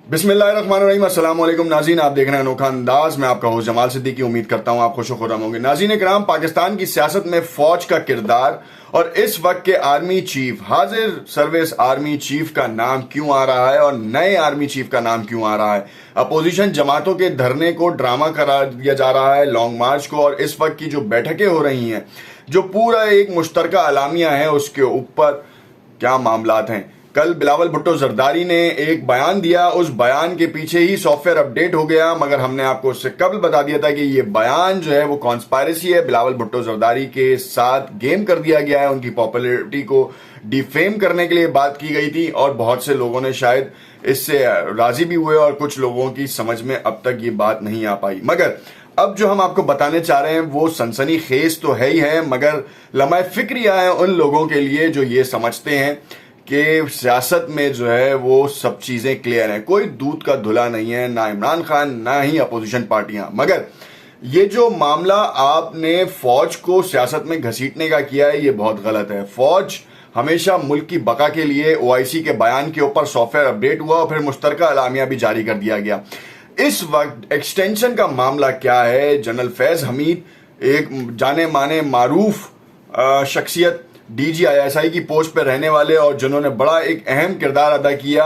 बिस्मिल्लाहिर्रहमानिर्रहीम। अस्सलाम वालेकुम नाज़रीन, आप देख रहे हैं अनोखा अंदाज। मैं आपका होस्ट जमाल सिद्दीकी। उम्मीद करता हूं आप खुश खुर्रम होंगे। नाज़रीन इकराम, पाकिस्तान की सियासत में फौज का किरदार और इस वक्त के आर्मी चीफ, हाजिर सर्विस आर्मी चीफ का नाम क्यों आ रहा है और नए आर्मी चीफ का नाम क्यों आ रहा है। अपोजिशन जमातों के धरने को ड्रामा करार दिया जा रहा है, लॉन्ग मार्च को, और इस वक्त की जो बैठकें हो रही हैं, जो पूरा एक मुश्तरका अलामिया है, उसके ऊपर क्या मामलात हैं। कल बिलावल भुट्टो जरदारी ने एक बयान दिया, उस बयान के पीछे ही सॉफ्टवेयर अपडेट हो गया, मगर हमने आपको उससे कबल बता दिया था कि ये बयान जो है वो कॉन्स्पायरेसी है। बिलावल भुट्टो जरदारी के साथ गेम कर दिया गया है, उनकी पॉपुलैरिटी को डिफेम करने के लिए बात की गई थी और बहुत से लोगों ने शायद इससे राजी भी हुए और कुछ लोगों की समझ में अब तक ये बात नहीं आ पाई। मगर अब जो हम आपको बताने चाह रहे हैं वो सनसनीखेज तो है ही है, मगर लम्हा फिक्रिया है उन लोगों के लिए जो ये समझते हैं कि सियासत में जो है वो सब चीजें क्लियर हैं, कोई दूध का धुला नहीं है, ना इमरान खान ना ही अपोजिशन पार्टियां। मगर ये जो मामला आपने फौज को सियासत में घसीटने का किया है, ये बहुत गलत है। फौज हमेशा मुल्क की बका के लिए ओआईसी के बयान के ऊपर सॉफ्टवेयर अपडेट हुआ और फिर मुश्तरका अलामिया भी जारी कर दिया गया। इस वक्त एक्सटेंशन का मामला क्या है। जनरल फैज हमीद, एक जाने माने मारूफ शख्सियत, DGISI की पोस्ट पर रहने वाले और जिन्होंने बड़ा एक अहम किरदार अदा किया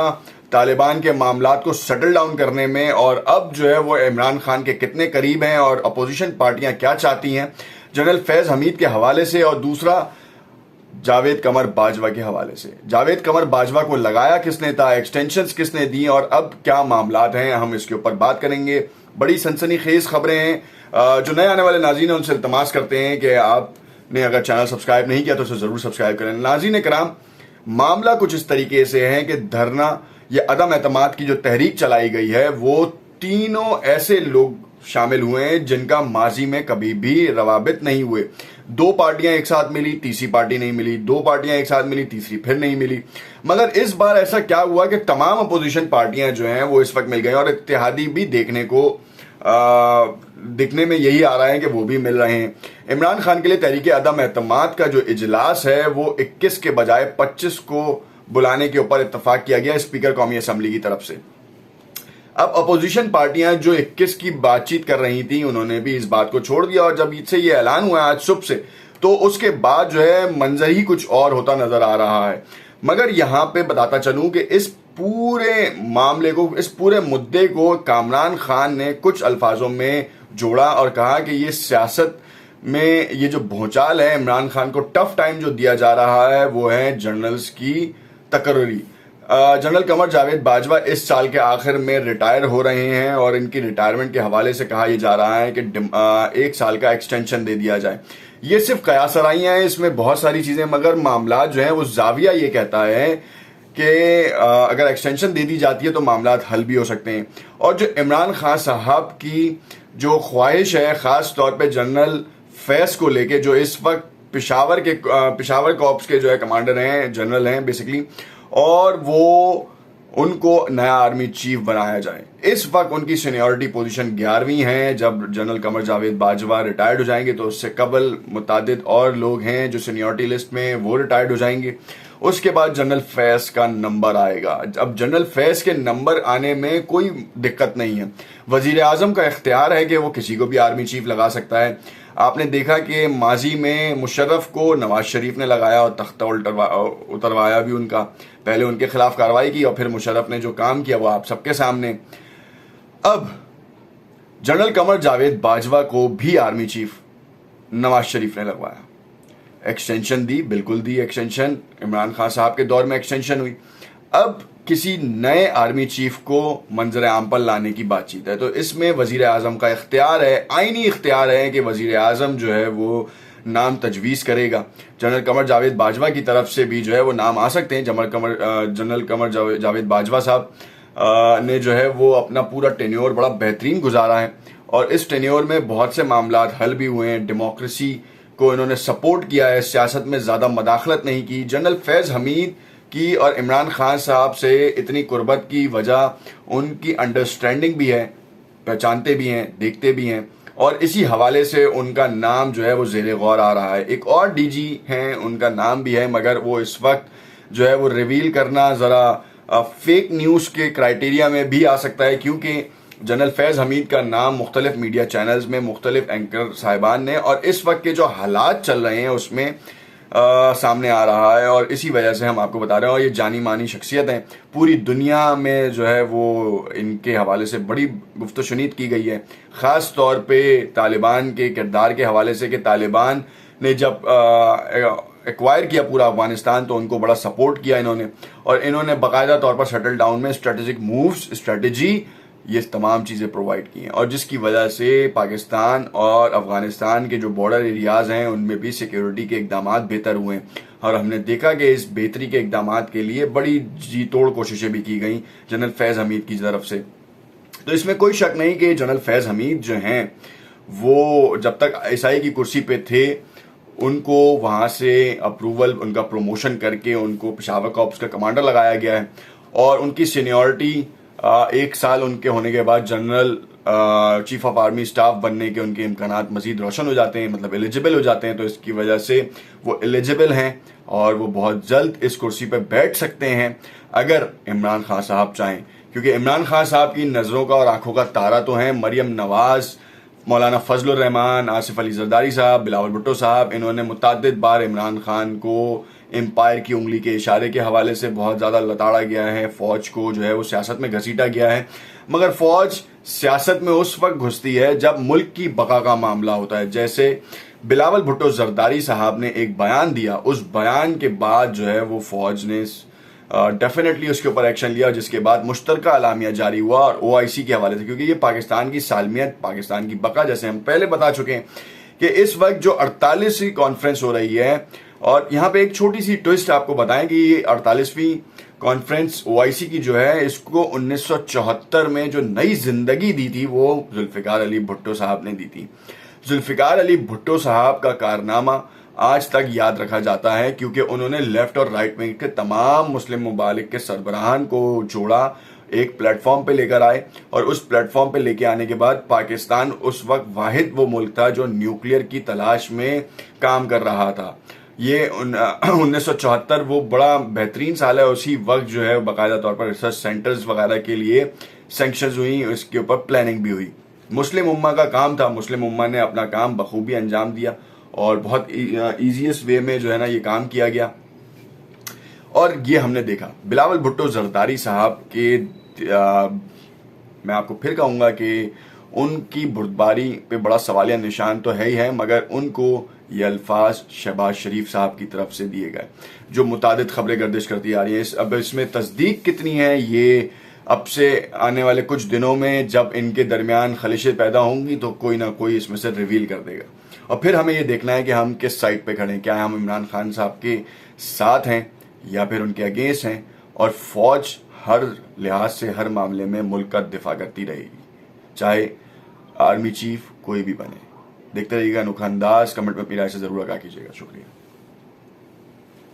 तालिबान के मामलात को सेटल डाउन करने में, और अब जो है वो इमरान खान के कितने करीब हैं और अपोजिशन पार्टियां क्या चाहती हैं, जनरल फैज हमीद के हवाले से, और दूसरा जावेद कमर बाजवा के हवाले से। जावेद कमर बाजवा को लगाया किसने था, एक्सटेंशंस किसने दी और अब क्या मामलात हैं, हम इसके ऊपर बात करेंगे। बड़ी सनसनीखेज खबरें हैं। जो नए आने वाले नाज़रीन हैं उनसे इल्तमास करते हैं कि आपने अगर चैनल सब्सक्राइब नहीं किया तो उसे जरूर सब्सक्राइब करें। नाज़रीन इकराम, मामला कुछ इस तरीके से है कि धरना, ये अदम एतमाद की जो तहरीक चलाई गई है, वो तीनों ऐसे लोग शामिल हुए हैं जिनका माजी में कभी भी रवाबित नहीं हुए। दो पार्टियां एक साथ मिली, तीसरी पार्टी नहीं मिली, दो पार्टियां एक साथ मिली, तीसरी फिर नहीं मिली। मगर इस बार ऐसा क्या हुआ कि तमाम अपोजिशन पार्टियां जो हैं वो इस वक्त मिल गई और इत्तेहादी भी दिखने में यही आ रहा है कि वो भी मिल रहे हैं। इमरान खान के लिए तहरीक अदम एतमाद का जो इजलास है वो 21 के बजाय 25 को बुलाने के ऊपर इत्तेफाक किया गया स्पीकर कौमी असम्बली की तरफ से। अब अपोजिशन पार्टियां जो 21 की बातचीत कर रही थी, उन्होंने भी इस बात को छोड़ दिया और जब इससे ये ऐलान हुआ आज सुबह से, तो उसके बाद जो है मंजर ही कुछ और होता नजर आ रहा है। मगर यहां पे बताता चलूं कि इस पूरे मामले को, इस पूरे मुद्दे को कामरान खान ने कुछ अल्फाजों में जोड़ा और कहा कि ये सियासत में ये जो भूचाल है, इमरान खान को टफ टाइम जो दिया जा रहा है वो है जनरल्स की तकर्री। जनरल कमर जावेद बाजवा इस साल के आखिर में रिटायर हो रहे हैं और इनकी रिटायरमेंट के हवाले से कहा यह जा रहा है कि 1 साल का एक्सटेंशन दे दिया जाए। ये सिर्फ कयासराइयां हैं, इसमें बहुत सारी चीजें, मगर मामला जो है वो जाविया ये कहता है कि अगर एक्सटेंशन दे दी जाती है तो मामलात हल भी हो सकते हैं। और जो इमरान खान साहब की जो ख्वाहिश है, खास तौर पे जनरल फैज को लेके, जो इस वक्त पिशावर कॉर्प्स के जो है कमांडर हैं, जनरल हैं बेसिकली, और वो उनको नया आर्मी चीफ बनाया जाए। इस वक्त उनकी सीनियरिटी पोजीशन 11वीं है। जब जनरल कमर जावेद बाजवा रिटायर्ड हो जाएंगे तो उससे कबल मुतादिद और लोग हैं जो सीनियरिटी लिस्ट में, वो रिटायर्ड हो जाएंगे। उसके बाद जनरल फैज का नंबर आएगा। अब जनरल फैज के नंबर आने में कोई दिक्कत नहीं है। वजीर आजम का इख्तियार है कि वो किसी को भी आर्मी चीफ लगा सकता है। आपने देखा कि माजी में मुशर्रफ को नवाज शरीफ ने लगाया और तख्ता उतरवाया भी उनका, पहले उनके खिलाफ कार्रवाई की और फिर मुशर्रफ ने जो काम किया वो आप सबके सामने। अब जनरल कमर जावेद बाजवा को भी आर्मी चीफ नवाज शरीफ ने लगवाया, एक्सटेंशन दी, बिल्कुल दी एक्सटेंशन। इमरान खान साहब के दौर में एक्सटेंशन हुई। अब किसी नए आर्मी चीफ को मंजर आम पर लाने की बातचीत है, तो इसमें वजीर आजम का इख्तियार है, आईनी इख्तियार है कि वजीर आजम जो है वो नाम तजवीज़ करेगा। जनरल कमर जावेद बाजवा की तरफ से भी जो है वो नाम आ सकते हैं। जनरल कमर जावेद बाजवा साहब ने जो है वो अपना पूरा टेन्योर बड़ा बेहतरीन गुजारा है और इस टेन्योर में बहुत से मामलात हल भी हुए हैं। डेमोक्रेसी को इन्होंने सपोर्ट किया है, सियासत में ज़्यादा मदाखलत नहीं की। जनरल फैज हमीद की और इमरान खान साहब से इतनी कुर्बत की वजह उनकी अंडरस्टैंडिंग भी है, पहचानते भी हैं, देखते भी हैं, और इसी हवाले से उनका नाम जो है वो ज़ेरे गौर आ रहा है। एक और DG हैं, उनका नाम भी है, मगर वो इस वक्त जो है वो रिवील करना ज़रा फेक न्यूज़ के क्राइटेरिया में भी आ सकता है, क्योंकि जनरल फैज़ हमीद का नाम मुख्तलिफ मीडिया चैनल्स में मुख्तलिफ एंकर साहिबान ने और इस वक्त के जो हालात चल रहे हैं उसमें सामने आ रहा है, और इसी वजह से हम आपको बता रहे हैं। और ये जानी मानी शख्सियत हैं, पूरी दुनिया में जो है वो इनके हवाले से बड़ी गुफ्तशुनीद की गई है, ख़ास तौर पे तालिबान के किरदार के हवाले से कि तालिबान ने जब एक्वायर किया पूरा अफगानिस्तान तो उनको बड़ा सपोर्ट किया इन्होंने, और इन्होंने बाकायदा तौर पर शटल डाउन में स्ट्रेटेजिक मूव्स, स्ट्रेटजी, ये तमाम चीज़ें प्रोवाइड की हैं, और जिसकी वजह से पाकिस्तान और अफगानिस्तान के जो बॉर्डर एरियाज़ हैं उनमें भी सिक्योरिटी के इकदाम बेहतर हुए हैं। और हमने देखा कि इस बेहतरी के इकदाम के लिए बड़ी जी तोड़ कोशिशें भी की गई जनरल फैज़ हमीद की तरफ से। तो इसमें कोई शक नहीं कि जनरल फैज़ हमीद जो हैं वो जब तक ISI की कुर्सी पे थे उनको वहाँ से अप्रूवल, उनका प्रमोशन करके उनको पेशावर कॉर्प्स का कमांडर लगाया गया है, और उनकी सीनियरिटी 1 साल उनके होने के बाद general chief of army staff बनने के उनके इम्कानात मजीद रोशन हो जाते हैं, मतलब एलिजिबल हो जाते हैं। तो इसकी वजह से वो एलिजिबल हैं और वो बहुत जल्द इस कुर्सी पर बैठ सकते हैं अगर इमरान खान साहब चाहें, क्योंकि इमरान खान साहब की नज़रों का और आंखों का तारा तो हैं मरियम नवाज, मौलाना फजलुर रहमान, आसिफ अली जरदारी साहब, बिलावल भुट्टो साहब। इन्होंने मुतअद्दिद बार इमरान खान को एम्पायर की उंगली के इशारे के हवाले से बहुत ज़्यादा लताड़ा गया है, फ़ौज को जो है वो सियासत में घसीटा गया है, मगर फ़ौज सियासत में उस वक्त घुसती है जब मुल्क की बका का मामला होता है। जैसे बिलावल भुट्टो जरदारी साहब ने एक बयान दिया, उस बयान के बाद जो है वो फ़ौज ने डेफिनेटली उसके ऊपर एक्शन लिया, जिसके बाद मुश्तरका अलामिया जारी हुआ और OIC के हवाले से, क्योंकि ये पाकिस्तान की सालमियत, पाकिस्तान की बका, जैसे हम पहले बता चुके हैं कि इस वक्त जो 48वीं कॉन्फ्रेंस हो रही है, और यहाँ पे एक छोटी सी ट्विस्ट आपको बताएं कि ये 48वीं कॉन्फ्रेंस OIC की जो है इसको 1974 में जो नई जिंदगी दी थी वो जुल्फिकार अली भुट्टो साहब ने दी थी। जुल्फिकार अली भुट्टो साहब का कारनामा आज तक याद रखा जाता है, क्योंकि उन्होंने लेफ्ट और राइट विंग के तमाम मुस्लिम ममालिक के सरबराहान को जोड़ा, एक प्लेटफॉर्म पे लेकर आए, और उस प्लेटफॉर्म पे लेके आने के बाद पाकिस्तान उस वक्त वाहिद वो मुल्क था जो न्यूक्लियर की तलाश में काम कर रहा था। ये 1974 वो बड़ा बेहतरीन साल है। उसी वक्त जो है बाकायदा तौर पर रिसर्च सेंटर्स वगैरह के लिए सेंक्शंस हुई, उसके ऊपर प्लानिंग भी हुई। मुस्लिम उम्मा का काम था, मुस्लिम उम्मा ने अपना काम बखूबी अंजाम दिया और बहुत ईजीएस्ट वे में जो है ना ये काम किया गया। और ये हमने देखा बिलावल भुट्टो जरदारी साहब के मैं आपको फिर कहूँगा कि उनकी बुर्दबारी पे बड़ा सवालिया निशान तो है ही है, मगर उनको ये अल्फाज शहबाज शरीफ साहब की तरफ से दिए गए जो मुतादिद खबरें गर्दिश करती आ रही हैं। अब इसमें तस्दीक कितनी है ये अब से आने वाले कुछ दिनों में जब इनके दरमियान खलिशें पैदा होंगी तो कोई ना कोई इसमें से रिवील कर देगा, और फिर हमें ये देखना है कि हम किस साइड पे खड़े हैं, क्या हम इमरान खान साहब के साथ हैं या फिर उनके अगेंस्ट हैं। और फौज हर लिहाज से हर मामले में मुल्क का दिफा करती रहेगी, चाहे आर्मी चीफ कोई भी बने। देखते रहिएगा अनोखा अंदाज। कमेंट में अपनी राय से जरूर आगाह कीजिएगा। शुक्रिया।